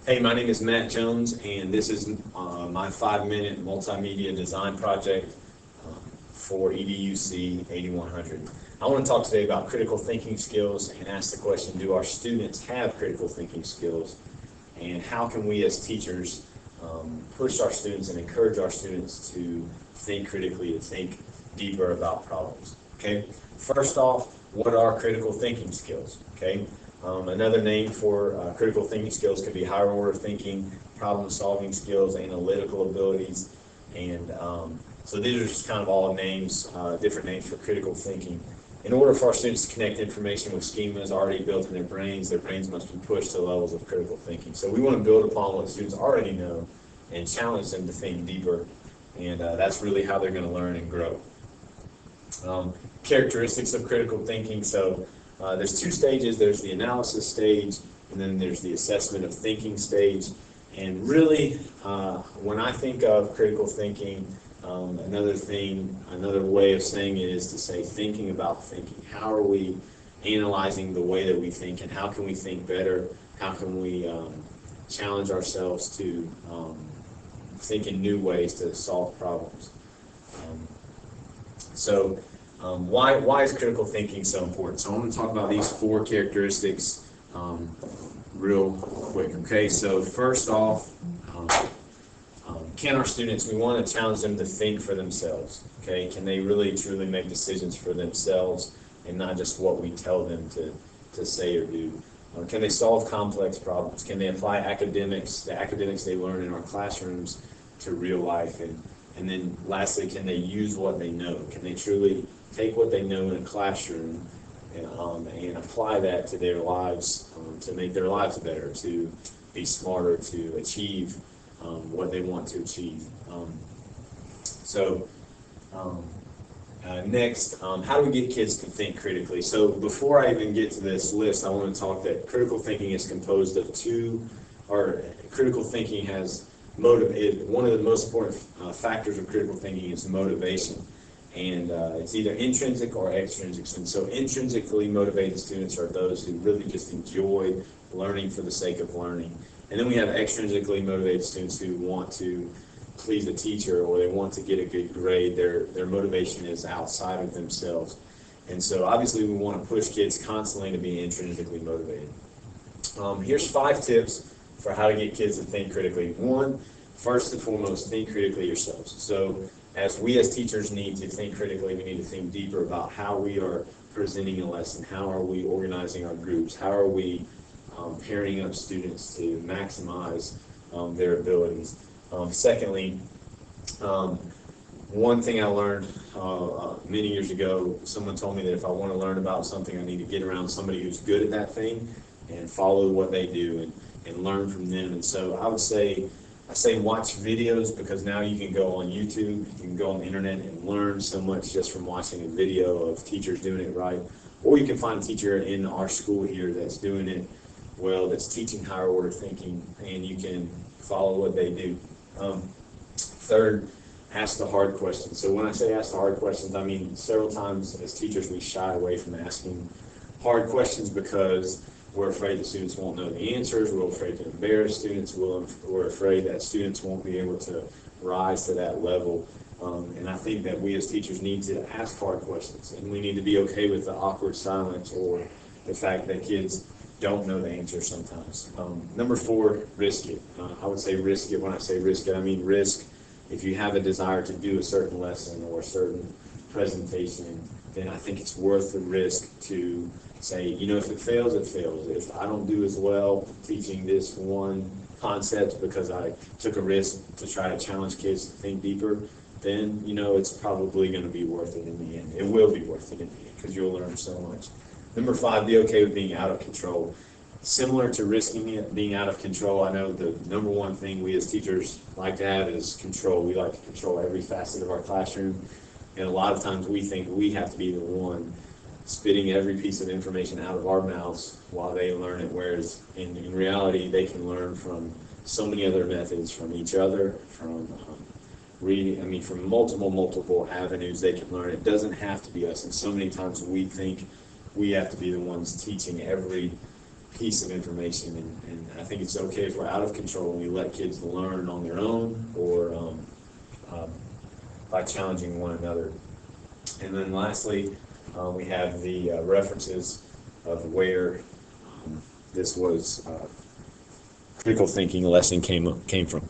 Hey, my name is Matt Jones, and this is my 5-minute multimedia design project for EDUC 8100. I want to talk today about critical thinking skills and ask the question, do our students have critical thinking skills? And how can we as teachers push our students and encourage our students to think critically, to think deeper about problems? Okay, first off, what are critical thinking skills? Okay. Another name for critical thinking skills could be higher order thinking, problem solving skills, analytical abilities, and so these are just kind of all names, different names for critical thinking. In order for our students to connect information with schemas already built in their brains must be pushed to levels of critical thinking. So we want to build upon what students already know and challenge them to think deeper, and that's really how they're going to learn and grow. Characteristics of critical thinking. So there's two stages. There's the analysis stage, and then there's the assessment of thinking stage. And really, when I think of critical thinking, another way of saying it is to say thinking about thinking. How are we analyzing the way that we think, and how can we think better? How can we challenge ourselves to think in new ways to solve problems? Why is critical thinking so important? So I want to talk about these 4 characteristics real quick. Okay, so first off, can our students, we want to challenge them to think for themselves. Okay, can they really truly make decisions for themselves and not just what we tell them to say or do? Can they solve complex problems? Can they apply the academics they learn in our classrooms to real life? And then lastly, can they use what they know? Can they truly take what they know in a classroom and apply that to their lives, to make their lives better, to be smarter, to achieve what they want to achieve? Next, how do we get kids to think critically? So before I even get to this list, I want to talk that critical thinking is composed of critical thinking has motivated. One of the most important factors of critical thinking is motivation, and it's either intrinsic or extrinsic. And so intrinsically motivated students are those who really just enjoy learning for the sake of learning. And then we have extrinsically motivated students who want to please the teacher or they want to get a good grade. Their motivation is outside of themselves. And so obviously we want to push kids constantly to be intrinsically motivated. Here's 5 tips for how to get kids to think critically. 1, first and foremost, think critically yourselves. So as we as teachers need to think critically, we need to think deeper about how we are presenting a lesson, how are we organizing our groups, how are we pairing up students to maximize their abilities. Secondly, one thing I learned many years ago, someone told me that if I want to learn about something, I need to get around somebody who's good at that thing and follow what they do and learn from them. And so I say watch videos, because now you can go on YouTube, you can go on the internet and learn so much just from watching a video of teachers doing it right. Or you can find a teacher in our school here that's doing it well, that's teaching higher order thinking, and you can follow what they do. Third, ask the hard questions. So when I say ask the hard questions, I mean several times as teachers we shy away from asking hard questions because we're afraid the students won't know the answers, we're afraid to embarrass students, we're afraid that students won't be able to rise to that level. And I think that we as teachers need to ask hard questions, and we need to be okay with the awkward silence or the fact that kids don't know the answer sometimes. Number 4, risk it. I would say risk it. When I say risk it, I mean risk. If you have a desire to do a certain lesson or a certain presentation, then I think it's worth the risk to say, you know, if it fails, it fails. If I don't do as well teaching this one concept because I took a risk to try to challenge kids to think deeper, then, you know, it's probably going to be worth it in the end. It will be worth it in the end because you'll learn so much. Number 5, be okay with being out of control. Similar to risking it, being out of control, I know the number 1 thing we as teachers like to have is control. We like to control every facet of our classroom, and a lot of times we think we have to be the one spitting every piece of information out of our mouths while they learn it, whereas in reality they can learn from so many other methods, from each other, from reading, from multiple avenues they can learn. It doesn't have to be us, and so many times we think we have to be the ones teaching every piece of information, and I think it's okay if we're out of control and we let kids learn on their own or by challenging one another. And then lastly, we have the references of where this was critical thinking lesson came from.